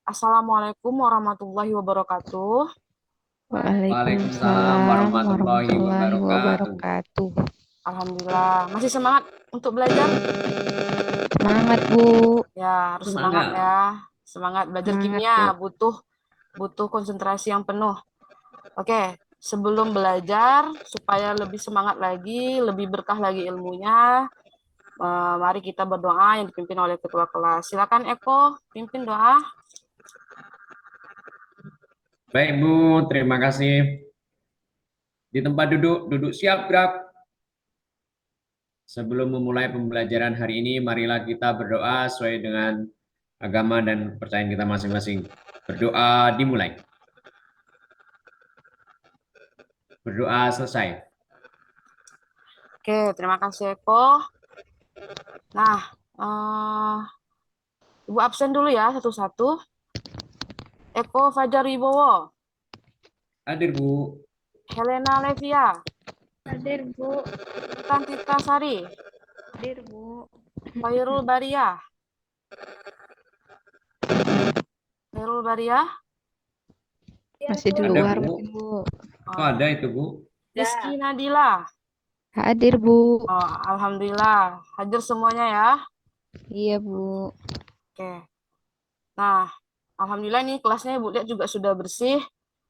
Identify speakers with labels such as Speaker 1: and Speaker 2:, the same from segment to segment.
Speaker 1: Assalamualaikum warahmatullahi wabarakatuh.
Speaker 2: Waalaikumsalam
Speaker 3: Waalaikumsalam
Speaker 2: warahmatullahi
Speaker 3: warahmatullahi
Speaker 2: wabarakatuh.
Speaker 3: wabarakatuh.
Speaker 1: Alhamdulillah, masih semangat untuk belajar?
Speaker 3: Semangat, Bu.
Speaker 1: Ya, harus semangat
Speaker 2: Semangat.
Speaker 1: ya. Semangat belajar
Speaker 3: Semangat,
Speaker 1: kimia
Speaker 3: Bu.
Speaker 1: butuh butuh konsentrasi yang penuh. Oke, sebelum belajar supaya lebih semangat lagi, lebih berkah lagi ilmunya, mari kita berdoa yang dipimpin oleh ketua kelas. Silakan Eko, pimpin doa.
Speaker 2: Baik Bu, terima kasih. Di tempat duduk, duduk siap gerak. Sebelum memulai pembelajaran hari ini, marilah kita berdoa sesuai dengan agama dan kepercayaan kita masing-masing. Berdoa dimulai. Berdoa selesai.
Speaker 1: Oke, terima kasih Eko. Nah, eh, Ibu absen dulu ya satu-satu. Eko Fajar Wibowo,
Speaker 2: Hadir Bu.
Speaker 1: Helena Levia,
Speaker 3: Hadir, Bu.
Speaker 1: Tantita Sari,
Speaker 3: Hadir, Bu.
Speaker 1: Khairul Bariah, Khairul Bariah,
Speaker 3: Masih di
Speaker 2: Ada
Speaker 3: luar mungkin,
Speaker 2: Bu.
Speaker 3: Bu.
Speaker 2: Oh,
Speaker 1: oh,
Speaker 2: ada itu Bu.
Speaker 1: Rizky Nadila.
Speaker 3: Hadir, Bu.
Speaker 1: Oh, Alhamdulillah, hadir semuanya ya.
Speaker 3: Iya, Bu.
Speaker 1: Oke. Nah, Alhamdulillah nih kelasnya Ibu lihat juga sudah bersih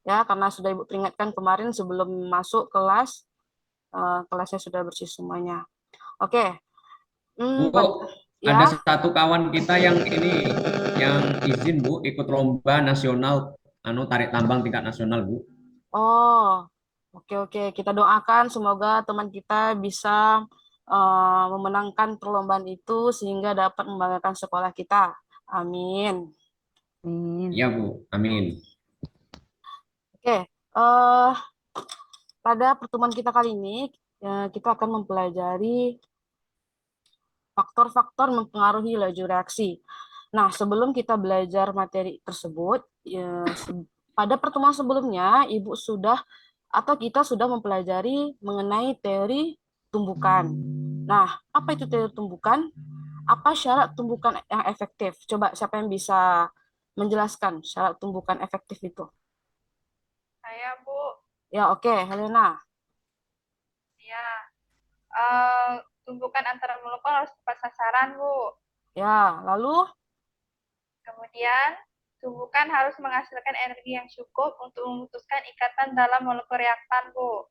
Speaker 1: ya, karena sudah Ibu peringatkan kemarin sebelum masuk kelas, kelasnya sudah bersih semuanya. Oke.
Speaker 2: Bu,
Speaker 1: Ya.
Speaker 2: ada satu kawan kita yang ini, yang izin Bu, ikut lomba nasional, tarik tambang tingkat nasional Bu.
Speaker 1: Oh, oke oke. Kita doakan semoga teman kita bisa memenangkan perlombaan itu sehingga dapat membanggakan sekolah kita. Amin.
Speaker 3: Amin.
Speaker 2: Iya Bu, amin.
Speaker 1: Oke, pada pertemuan kita kali ini kita akan mempelajari faktor-faktor mempengaruhi laju reaksi. Nah, sebelum kita belajar materi tersebut, pada pertemuan sebelumnya Ibu sudah atau kita sudah mempelajari mengenai teori tumbukan. Nah, apa itu teori tumbukan? Apa syarat tumbukan yang efektif? Coba siapa yang bisa menjelaskan syarat tumbukan efektif itu?
Speaker 4: Saya, Bu.
Speaker 1: Ya, oke, Helena.
Speaker 4: Ya, tumbukan antara molekul harus tepat sasaran, Bu.
Speaker 1: Ya, lalu
Speaker 4: Kemudian, tumbukan harus menghasilkan energi yang cukup untuk memutuskan ikatan dalam molekul reaktan, Bu.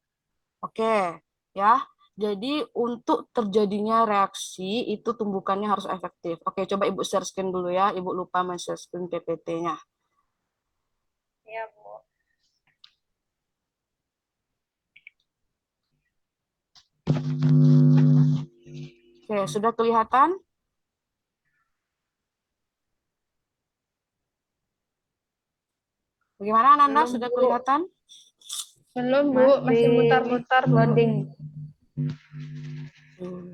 Speaker 1: oke, ya. Jadi untuk terjadinya reaksi itu tumbukannya harus efektif. Oke, coba Ibu share screen dulu ya. Ibu lupa men-share screen PPT-nya.
Speaker 4: Ya, Bu.
Speaker 1: Oke, sudah kelihatan? Bagaimana Nanda?
Speaker 4: Belum,
Speaker 1: Sudah
Speaker 4: Bu.
Speaker 1: kelihatan?
Speaker 4: Belum, Bu. Masih
Speaker 3: Masih
Speaker 4: mutar-mutar, Bu.
Speaker 3: loading.
Speaker 1: Hmm.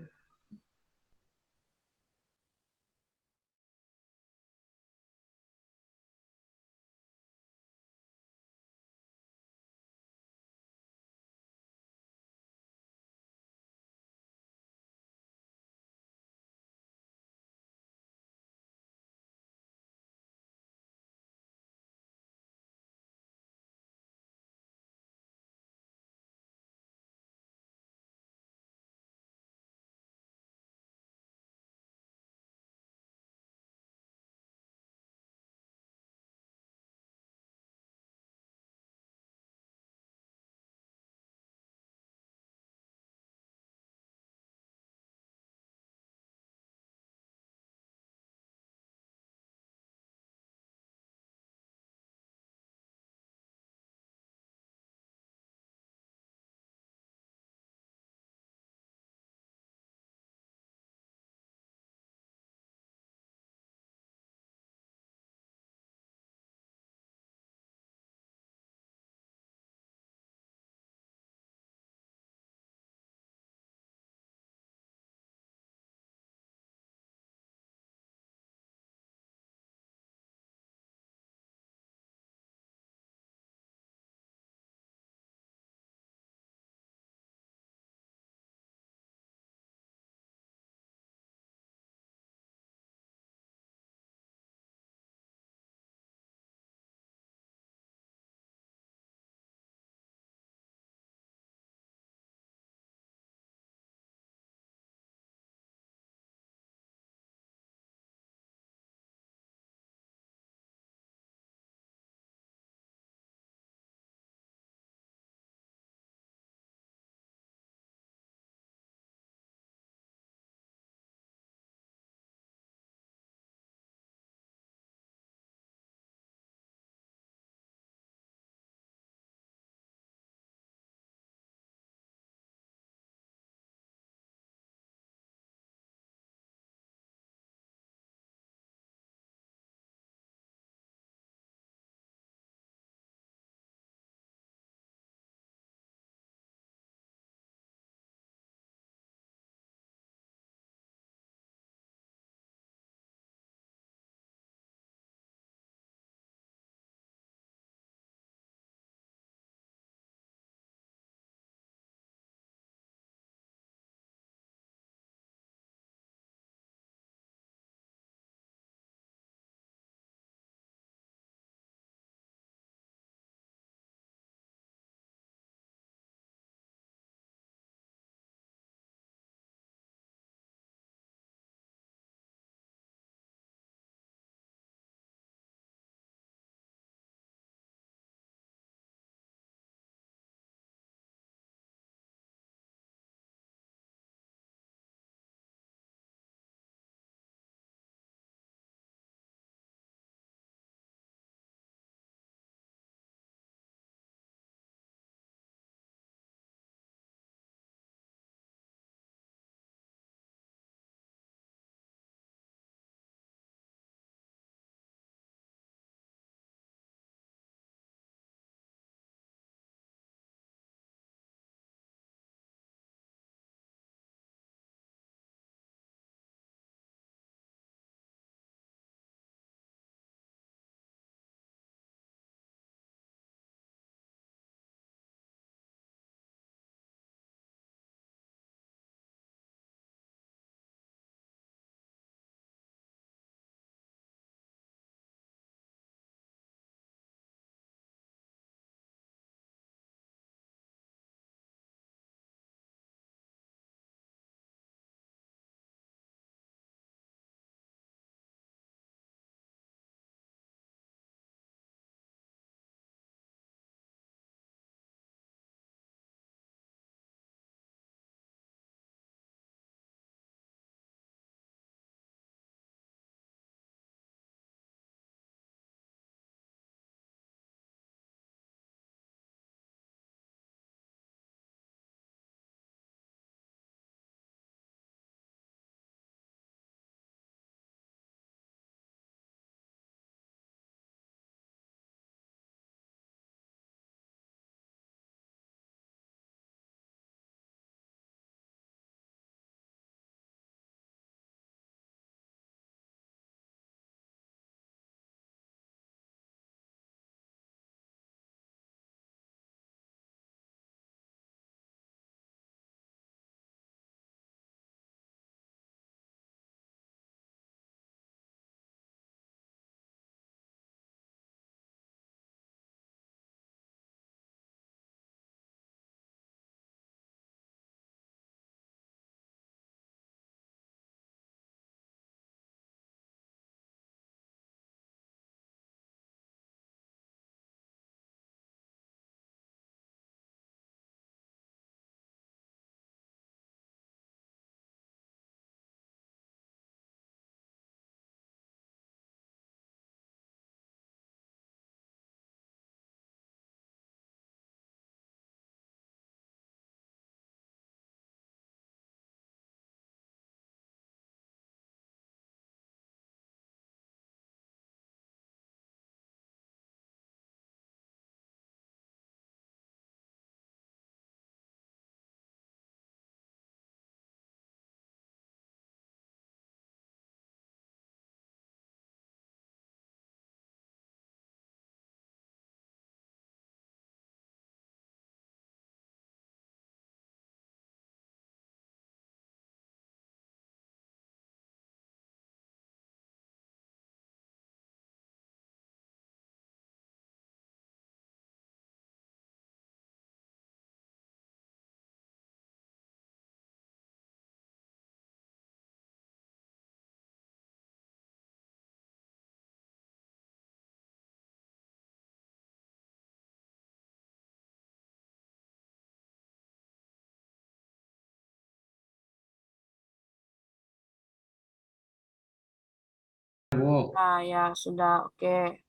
Speaker 2: Bu.
Speaker 1: Nah, ya sudah, oke.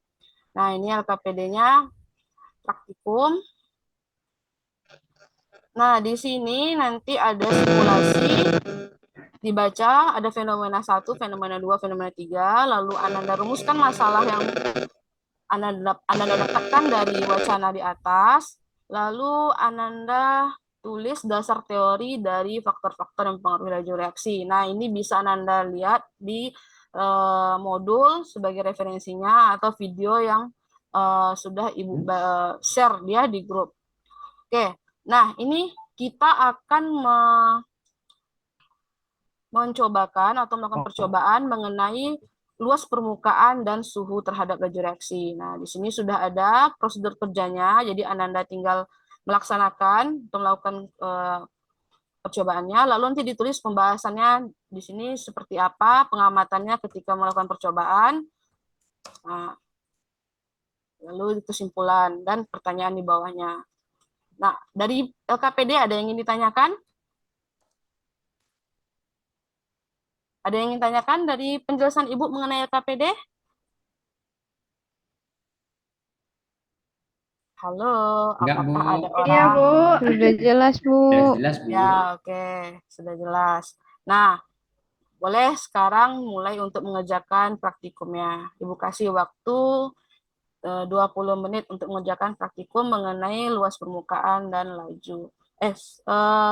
Speaker 1: Nah, ini LKPD-nya praktikum. Nah, di sini nanti ada simulasi, dibaca, ada fenomena 1, fenomena 2, fenomena 3, lalu Ananda rumuskan masalah yang Ananda dapatkan dari wacana di atas, lalu Ananda tulis dasar teori dari faktor-faktor yang mempengaruhi laju reaksi. Nah, ini bisa Ananda lihat di modul sebagai referensinya atau video yang sudah Ibu share dia di grup. Oke, nah ini kita akan mencobakan atau melakukan percobaan mengenai luas permukaan dan suhu terhadap laju reaksi. Nah, di sini sudah ada prosedur kerjanya, jadi Ananda tinggal melaksanakan untuk melakukan percobaannya, lalu nanti ditulis pembahasannya di sini seperti apa, pengamatannya ketika melakukan percobaan, nah, lalu kesimpulan dan pertanyaan di bawahnya. Nah, dari LKPD ada yang ingin ditanyakan? Ada yang ingin tanyakan dari penjelasan Ibu mengenai LKPD? Halo,
Speaker 2: Enggak, Bu.
Speaker 1: apakah ada
Speaker 4: Iya,
Speaker 1: orang?
Speaker 4: Bu.
Speaker 3: Sudah jelas, Bu.
Speaker 2: Sudah jelas, Bu.
Speaker 1: Ya, oke, sudah jelas. Nah, boleh sekarang mulai untuk mengerjakan praktikumnya. Ibu kasih waktu 20 menit untuk mengerjakan praktikum mengenai luas permukaan dan laju.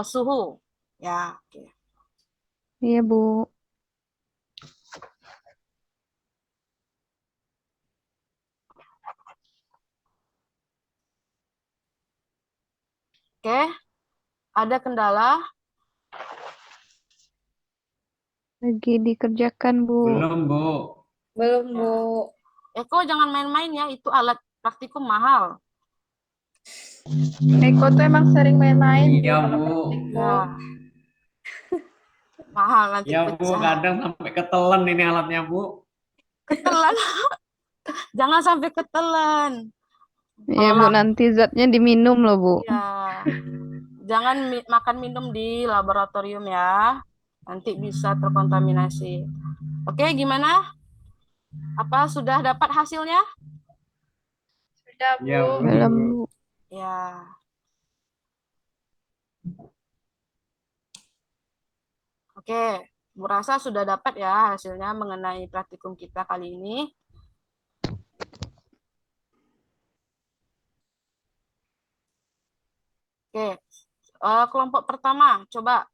Speaker 1: Suhu. Ya, oke.
Speaker 3: Iya, Bu.
Speaker 1: Oke, ada kendala?
Speaker 3: Lagi dikerjakan, Bu.
Speaker 2: Belum, Bu.
Speaker 5: Belum,
Speaker 1: Ya.
Speaker 5: Bu.
Speaker 1: Eko jangan main-main ya, itu alat praktikum mahal.
Speaker 4: Eko tuh emang sering main-main, Bu,
Speaker 2: Iya,
Speaker 4: kalau
Speaker 2: Bu.
Speaker 4: praktikum.
Speaker 1: Ya, mahal nanti
Speaker 2: Iya, Bu.
Speaker 1: pecah.
Speaker 2: Kadang sampai ketelan ini alatnya, Bu.
Speaker 1: Ketelan, jangan sampai ketelan.
Speaker 3: Iya, Bu. Nanti zatnya diminum loh, Bu.
Speaker 1: Ya, jangan makan minum di laboratorium ya, nanti bisa terkontaminasi. Oke, gimana? Apa sudah dapat hasilnya?
Speaker 4: Sudah, Bu.
Speaker 2: Iya, Bu.
Speaker 3: Belum, Bu.
Speaker 1: Ya. Oke, Bu rasa sudah dapat ya hasilnya mengenai praktikum kita kali ini. Oke, kelompok pertama, coba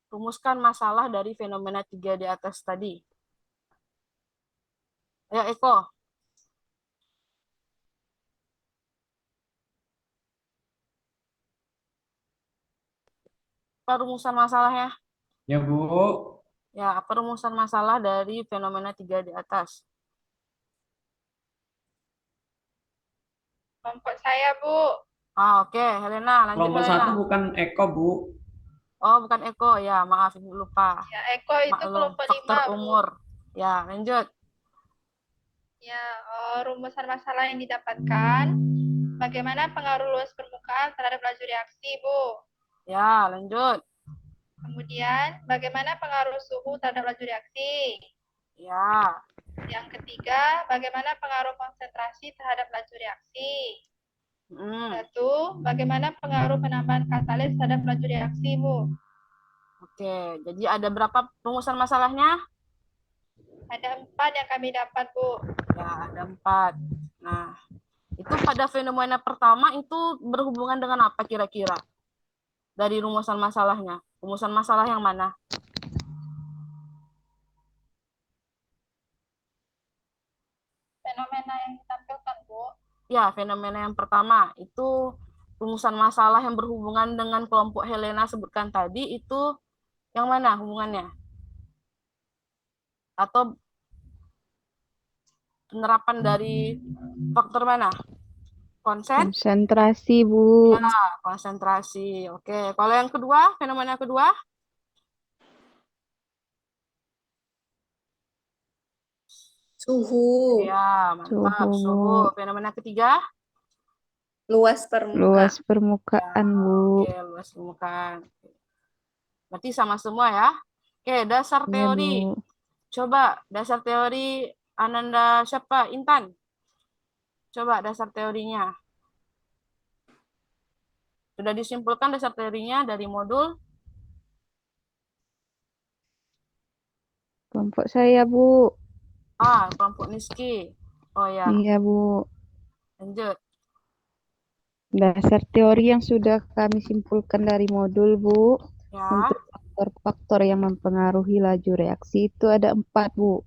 Speaker 1: rumuskan masalah dari fenomena 3 di atas tadi. Ya, Eko. Apa rumusan masalahnya?
Speaker 2: Ya, Bu.
Speaker 1: Ya, apa rumusan masalah dari fenomena 3 di atas?
Speaker 4: Kelompok saya, Bu.
Speaker 1: Oke, Helena, lanjut
Speaker 2: Kelompok
Speaker 1: Helena.
Speaker 2: 1 bukan Eko, Bu.
Speaker 1: Oh, bukan Eko, ya maaf, Ibu lupa.
Speaker 4: Ya, Eko itu
Speaker 1: Maklum,
Speaker 4: kelompok
Speaker 1: faktor
Speaker 4: 5, Bu.
Speaker 1: umur. Ya, lanjut.
Speaker 4: Ya, rumusan masalah yang didapatkan. Bagaimana pengaruh luas permukaan terhadap laju reaksi, Bu?
Speaker 1: Ya, lanjut.
Speaker 4: Kemudian, bagaimana pengaruh suhu terhadap laju reaksi?
Speaker 1: Ya,
Speaker 4: Yang ketiga, bagaimana pengaruh konsentrasi terhadap laju reaksi? Satu, bagaimana pengaruh penambahan katalis terhadap laju reaksi, Bu?
Speaker 1: Oke, jadi ada berapa rumusan masalahnya?
Speaker 4: Ada 4 yang kami dapat, Bu.
Speaker 1: Ya, ada 4. Nah, itu pada fenomena pertama itu berhubungan dengan apa kira-kira? Dari rumusan masalahnya. Rumusan masalah yang mana?
Speaker 4: Fenomena yang ditampilkan, Bu.
Speaker 1: Ya, fenomena yang pertama itu rumusan masalah yang berhubungan dengan kelompok Helena sebutkan tadi itu yang mana hubungannya? Atau penerapan dari faktor mana?
Speaker 3: Konsentrasi, Bu.
Speaker 1: Ya, konsentrasi. Oke, kalau yang kedua, fenomena kedua?
Speaker 5: Suhu.
Speaker 1: Ya, mantap.
Speaker 3: Suhu,
Speaker 1: Suhu.
Speaker 3: Bu.
Speaker 1: Fenomena ketiga?
Speaker 5: Luas permukaan.
Speaker 3: Luas permukaan, Bu.
Speaker 1: Oke, luas permukaan. Berarti sama semua ya. Oke, dasar
Speaker 3: Iya,
Speaker 1: teori.
Speaker 3: Bu.
Speaker 1: Coba dasar teori Ananda siapa? Intan. Coba dasar teorinya. Sudah disimpulkan dasar teorinya dari modul?
Speaker 3: Kelompok saya, Bu.
Speaker 1: Kelompok Niski. Oh ya,
Speaker 3: Iya, Bu.
Speaker 1: lanjut.
Speaker 3: Dasar teori yang sudah kami simpulkan dari modul, Bu.
Speaker 1: Ya,
Speaker 3: Untuk faktor-faktor yang mempengaruhi laju reaksi itu ada 4, Bu.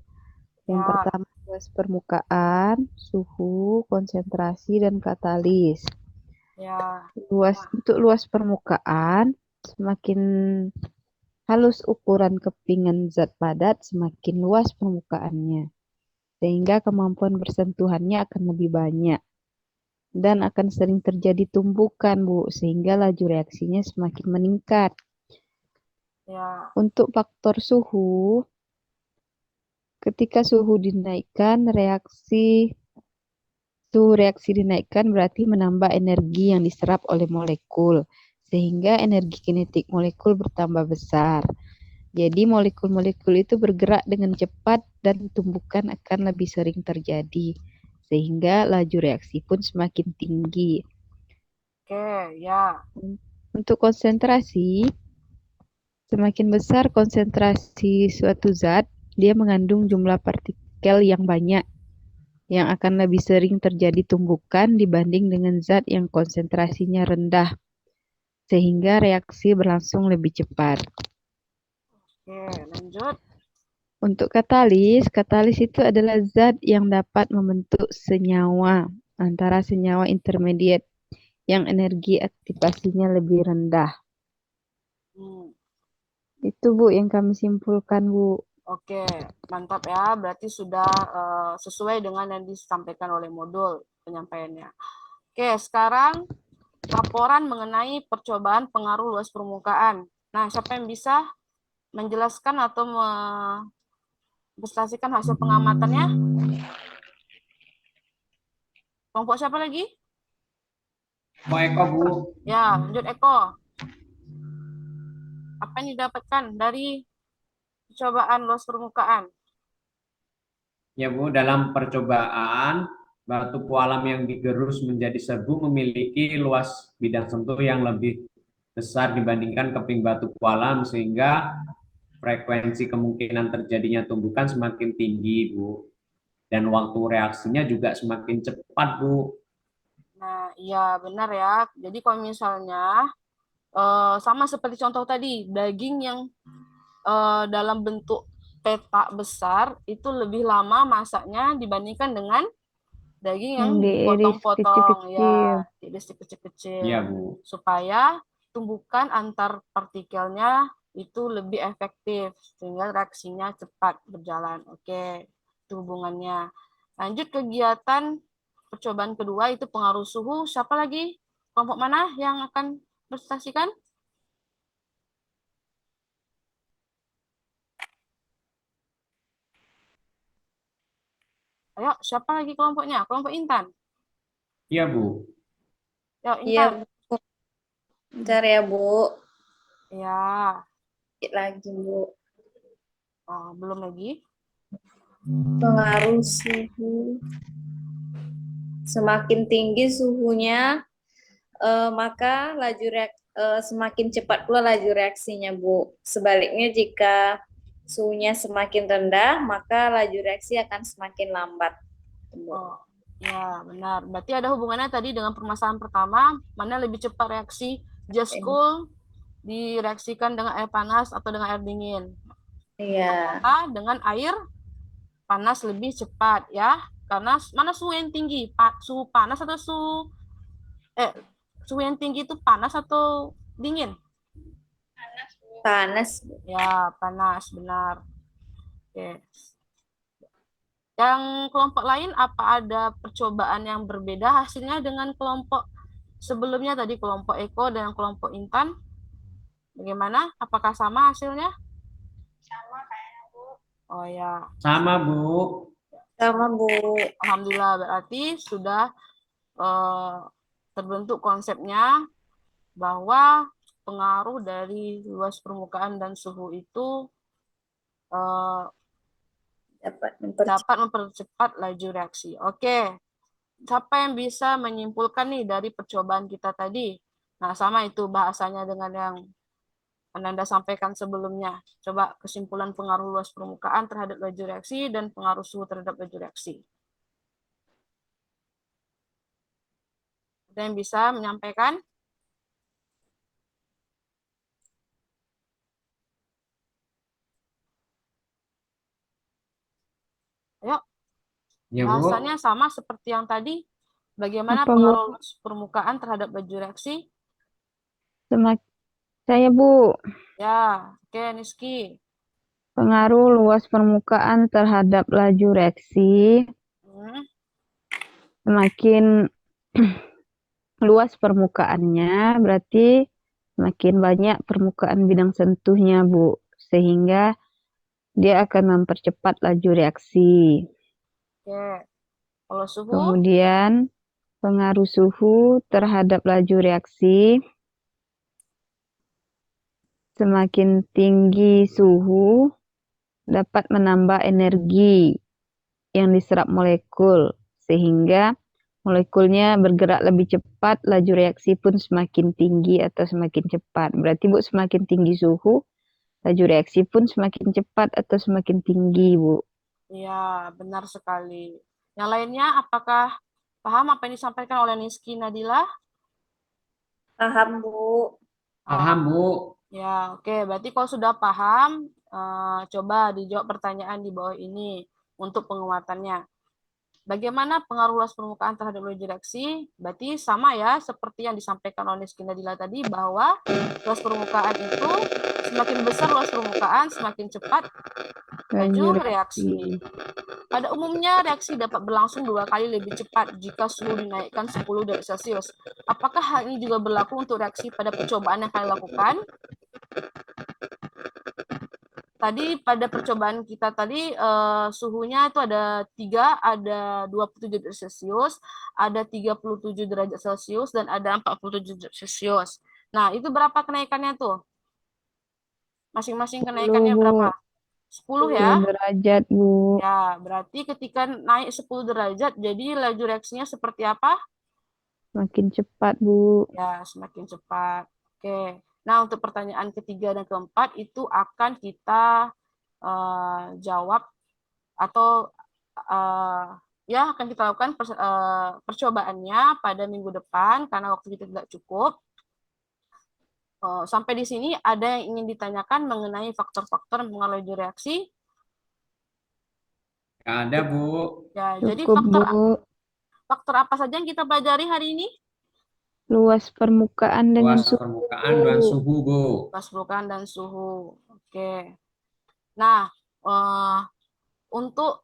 Speaker 3: Yang
Speaker 1: ya,
Speaker 3: pertama, luas permukaan, suhu, konsentrasi, dan katalis.
Speaker 1: ya,
Speaker 3: Untuk luas permukaan, semakin halus ukuran kepingan zat padat, semakin luas permukaannya. Sehingga kemampuan bersentuhannya akan lebih banyak. Dan akan sering terjadi tumbukan, Bu, sehingga laju reaksinya semakin meningkat.
Speaker 1: ya,
Speaker 3: Untuk faktor suhu, ketika suhu reaksi dinaikkan berarti menambah energi yang diserap oleh molekul, sehingga energi kinetik molekul bertambah besar. Jadi molekul-molekul itu bergerak dengan cepat dan tumbukan akan lebih sering terjadi, sehingga laju reaksi pun semakin tinggi.
Speaker 1: oke, ya,
Speaker 3: Untuk konsentrasi, semakin besar konsentrasi suatu zat, dia mengandung jumlah partikel yang banyak, yang akan lebih sering terjadi tumbukan dibanding dengan zat yang konsentrasinya rendah, sehingga reaksi berlangsung lebih cepat.
Speaker 1: oke, lanjut.
Speaker 3: Untuk katalis itu adalah zat yang dapat membentuk senyawa antara senyawa intermediate yang energi aktivasinya lebih rendah.
Speaker 1: Hmm,
Speaker 3: Itu, Bu, yang kami simpulkan, Bu.
Speaker 1: oke, mantap ya. Berarti sudah sesuai dengan yang disampaikan oleh modul penyampaiannya. Oke, sekarang laporan mengenai percobaan pengaruh luas permukaan. Nah, siapa yang bisa menjelaskan atau presentasikan hasil pengamatannya? Kelompok siapa lagi?
Speaker 2: Mau Eko, Bu?
Speaker 1: Ya, lanjut Eko. Apa yang didapatkan dari percobaan luas permukaan?
Speaker 2: Ya, Bu, dalam percobaan batu pualam yang digerus menjadi serbu memiliki luas bidang sentuh yang lebih besar dibandingkan keping batu pualam sehingga frekuensi kemungkinan terjadinya tumbukan semakin tinggi, Bu. Dan waktu reaksinya juga semakin cepat, Bu.
Speaker 1: Nah, iya benar ya. Jadi kalau misalnya sama seperti contoh tadi, daging yang dalam bentuk petak besar itu lebih lama masaknya dibandingkan dengan daging yang
Speaker 3: Yang diiris
Speaker 1: dipotong-potong,
Speaker 3: kecil-kecil.
Speaker 1: ya, diiris kecil-kecil,
Speaker 2: Iya, Bu.
Speaker 1: supaya tumbukan antar partikelnya itu lebih efektif sehingga reaksinya cepat berjalan. Oke, itu hubungannya. Lanjut kegiatan percobaan kedua itu pengaruh suhu. Siapa lagi? Kelompok mana yang akan presentasikan? Ayo, siapa lagi kelompoknya? Kelompok Intan.
Speaker 2: Iya, Bu.
Speaker 1: Yo,
Speaker 5: Iya,
Speaker 1: Intan.
Speaker 5: Bu. Bentar ya, Bu.
Speaker 1: Ya,
Speaker 5: Dikit lagi, Bu.
Speaker 1: belum lagi.
Speaker 5: Pengaruh suhu. Semakin tinggi suhunya, maka semakin cepat pula laju reaksinya, Bu. Sebaliknya, jika suhunya semakin rendah, maka laju reaksi akan semakin lambat, Bu.
Speaker 1: Oh, ya benar. Berarti ada hubungannya tadi dengan permasalahan pertama, mana lebih cepat reaksi just cool direaksikan dengan air panas atau dengan air dingin.
Speaker 5: Iya.
Speaker 1: Dengan air panas lebih cepat ya. Karena mana suhu yang tinggi? Suhu panas atau suhu yang tinggi itu panas atau dingin?
Speaker 5: Panas.
Speaker 1: Ya, panas, benar. Oke. Yang kelompok lain apa ada percobaan yang berbeda hasilnya dengan kelompok sebelumnya tadi, kelompok Eko dan kelompok Intan? Bagaimana? Apakah sama hasilnya?
Speaker 4: Sama kayaknya, Bu.
Speaker 1: Oh ya,
Speaker 2: Sama, Bu.
Speaker 5: Sama, Bu.
Speaker 1: alhamdulillah berarti sudah terbentuk konsepnya bahwa pengaruh dari luas permukaan dan suhu itu dapat mempercepat laju reaksi. Oke, siapa yang bisa menyimpulkan nih dari percobaan kita tadi? Nah, sama itu bahasanya dengan yang Anda sampaikan sebelumnya. Coba kesimpulan pengaruh luas permukaan terhadap laju reaksi dan pengaruh suhu terhadap laju reaksi. Ada yang bisa menyampaikan? Ayo,
Speaker 2: Ya, Bu.
Speaker 1: bahasanya sama seperti yang tadi. Bagaimana
Speaker 3: Apa, Bu?
Speaker 1: pengaruh luas permukaan terhadap laju reaksi?
Speaker 3: Saya, Bu,
Speaker 1: Ya, oke, Niski.
Speaker 3: pengaruh luas permukaan terhadap laju reaksi
Speaker 1: Hmm,
Speaker 3: semakin luas permukaannya, berarti semakin banyak permukaan bidang sentuhnya, Bu, sehingga dia akan mempercepat laju reaksi.
Speaker 1: Oke, kalau suhu?
Speaker 3: Kemudian, pengaruh suhu terhadap laju reaksi, semakin tinggi suhu dapat menambah energi yang diserap molekul, sehingga molekulnya bergerak lebih cepat, laju reaksi pun semakin tinggi atau semakin cepat. Berarti, Bu, semakin tinggi suhu, laju reaksi pun semakin cepat atau semakin tinggi, Bu.
Speaker 1: Ya, benar sekali. Yang lainnya, apakah paham apa yang disampaikan oleh Niski Nadila?
Speaker 5: Paham, Bu.
Speaker 2: Paham, Bu.
Speaker 1: Ya, oke. Berarti kalau sudah paham, coba dijawab pertanyaan di bawah ini untuk penguatannya. Bagaimana pengaruh luas permukaan terhadap laju reaksi? Berarti sama ya, seperti yang disampaikan oleh Niski Nadila tadi, bahwa luas permukaan itu semakin besar luas permukaan, semakin cepat laju reaksi. Pada umumnya, reaksi dapat berlangsung 2 kali lebih cepat jika suhu dinaikkan 10 derajat Celcius. Apakah hal ini juga berlaku untuk reaksi pada percobaan yang kalian lakukan? Tadi pada percobaan kita tadi suhunya itu ada 3, ada 27 derajat Celcius, ada 37 derajat Celcius, dan ada 47 derajat Celcius. Nah, itu berapa kenaikannya tuh? Masing-masing kenaikannya
Speaker 3: 10, Bu.
Speaker 1: berapa? 10 ya?
Speaker 3: 10 derajat, Bu.
Speaker 1: Ya, berarti ketika naik 10 derajat, jadi laju reaksinya seperti apa?
Speaker 3: Semakin cepat, Bu.
Speaker 1: Ya, semakin cepat. Oke. Nah, untuk pertanyaan ketiga dan keempat itu akan kita jawab atau ya akan kita lakukan percobaannya pada minggu depan karena waktu kita tidak cukup. Sampai di sini ada yang ingin ditanyakan mengenai faktor-faktor yang mengaruhi laju reaksi?
Speaker 2: Nggak ada, Bu.
Speaker 1: Ya, jadi
Speaker 3: Cukup, Bu.
Speaker 1: faktor apa saja yang kita pelajari hari ini?
Speaker 3: Luas permukaan dengan
Speaker 2: Luas
Speaker 3: suhu,
Speaker 2: permukaan
Speaker 3: Bu.
Speaker 2: dan suhu, Bu.
Speaker 1: Luas permukaan dan suhu. Oke. Nah, untuk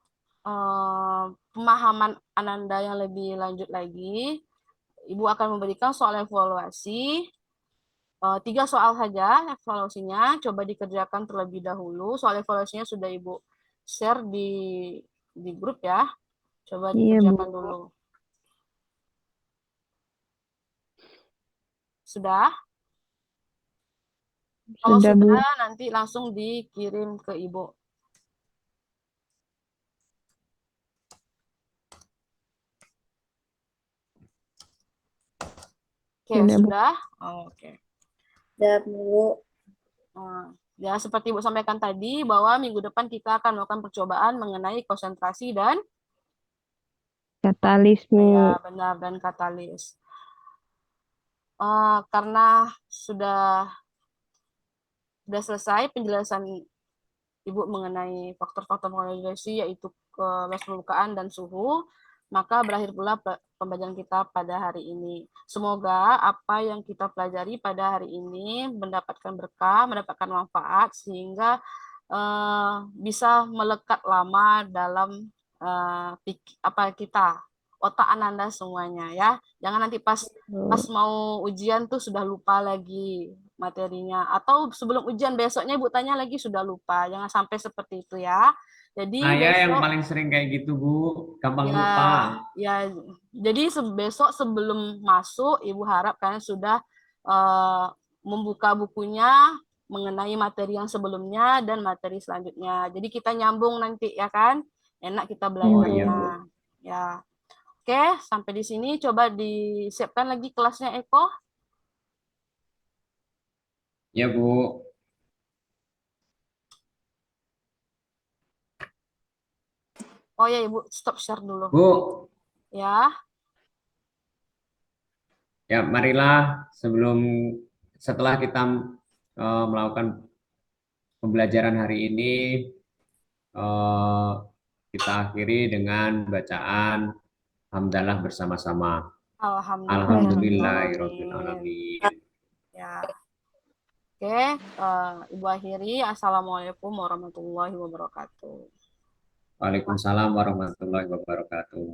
Speaker 1: pemahaman Ananda yang lebih lanjut lagi, Ibu akan memberikan soal evaluasi. 3 soal saja evaluasinya, coba dikerjakan terlebih dahulu. Soal evaluasinya sudah Ibu share di grup ya. Coba
Speaker 3: Iya,
Speaker 1: dikerjakan
Speaker 3: Bu.
Speaker 1: dulu. Sudah? Kalau
Speaker 3: Sudah, Bu.
Speaker 1: sudah, nanti langsung dikirim ke Ibu. Oke,
Speaker 3: Sudah, Bu.
Speaker 1: sudah? Oke.
Speaker 5: Udah, Bu.
Speaker 1: Ya, seperti Ibu sampaikan tadi, bahwa minggu depan kita akan melakukan percobaan mengenai konsentrasi dan
Speaker 3: Katalis, Bu.
Speaker 1: ya benar dan katalis. Karena sudah selesai penjelasan Ibu mengenai faktor-faktor polarisasi yaitu luas permukaan dan suhu, maka berakhir pula pembelajaran kita pada hari ini. Semoga apa yang kita pelajari pada hari ini mendapatkan berkah, mendapatkan manfaat, sehingga bisa melekat lama dalam otak Ananda semuanya ya. Jangan nanti pas mau ujian tuh sudah lupa lagi materinya, atau sebelum ujian besoknya Ibu tanya lagi sudah lupa. Jangan sampai seperti itu ya. Jadi
Speaker 2: Saya yang
Speaker 1: besok
Speaker 2: paling sering kayak gitu, Bu. Gampang
Speaker 1: ya
Speaker 2: lupa.
Speaker 1: ya jadi besok sebelum masuk Ibu harap kalian sudah membuka bukunya, mengenai materi yang sebelumnya dan materi selanjutnya. Jadi kita nyambung nanti ya kan? Enak kita
Speaker 2: Oh iya, Bu.
Speaker 1: belajarnya. Ya. Oke, sampai di sini coba disiapkan lagi kelasnya Eko.
Speaker 2: Ya, Bu.
Speaker 1: Oh ya, Ibu, stop share dulu.
Speaker 2: Bu,
Speaker 1: Ya.
Speaker 2: ya marilah setelah kita melakukan pembelajaran hari ini, eh, kita akhiri dengan bacaan hamdalah bersama-sama. Alhamdulillahirabbil alamin.
Speaker 1: Ya. Oke, Ibu akhiri. Assalamualaikum warahmatullahi wabarakatuh.
Speaker 2: Waalaikumsalam warahmatullahi wabarakatuh.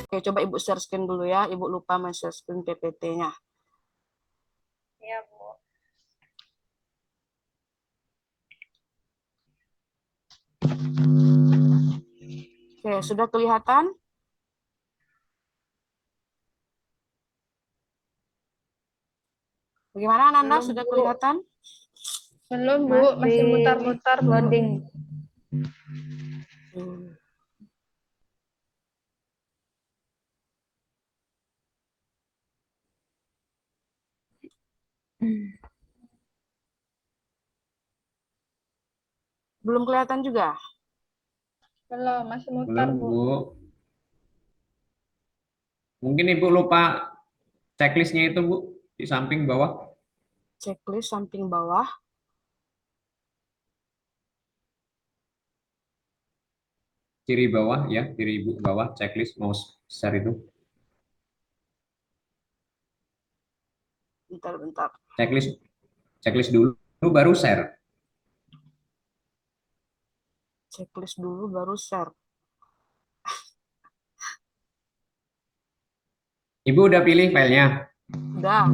Speaker 1: Oke, coba Ibu share screen dulu ya. Ibu lupa men-share screen PPT-nya.
Speaker 4: Ya, Bu.
Speaker 1: Oke, sudah kelihatan? Bagaimana Nanda?
Speaker 4: Belum,
Speaker 1: Sudah
Speaker 4: Bu.
Speaker 1: kelihatan?
Speaker 4: Belum, Bu. Masih mutar-mutar, Bu.
Speaker 5: Loading.
Speaker 1: Belum kelihatan juga?
Speaker 4: Belum, masih mutar,
Speaker 2: Belum,
Speaker 4: Bu.
Speaker 2: Bu. Mungkin Ibu lupa checklistnya itu, Bu, di samping bawah.
Speaker 1: Checklist samping bawah.
Speaker 2: Kiri bawah ya, kiri Ibu bawah checklist mau share itu.
Speaker 1: Bentar.
Speaker 2: Checklist dulu baru share.
Speaker 1: Checklist dulu baru share.
Speaker 2: Ibu udah pilih filenya.
Speaker 1: Udah.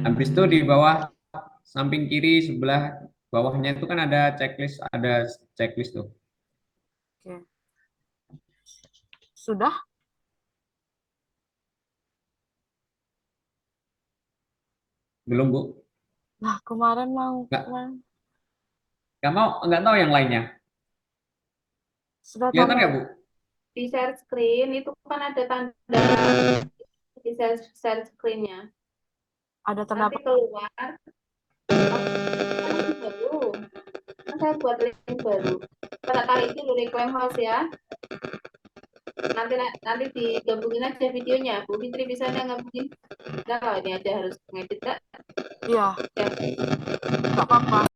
Speaker 2: Habis itu di bawah samping kiri sebelah bawahnya itu kan ada checklist tuh.
Speaker 1: Oke. Sudah?
Speaker 2: Belum, Bu.
Speaker 1: Nah, kemarin mau.
Speaker 2: Nggak tahu yang lainnya.
Speaker 1: Sudah
Speaker 2: Kelihatan
Speaker 1: tahu.
Speaker 2: nggak, Bu?
Speaker 6: Di share screen itu kan ada tanda di share screen-nya.
Speaker 1: Ada tanda
Speaker 6: Nanti keluar link baru. Kan saya buat link baru. Pada kali itu dulu reclaim house ya. Nanti digabungin aja videonya. Bu Fitri bisa nggak gabungin? Enggak, ini aja harus ngedit, Kak.
Speaker 1: Iya.
Speaker 6: Ya.
Speaker 1: Nggak apa-apa.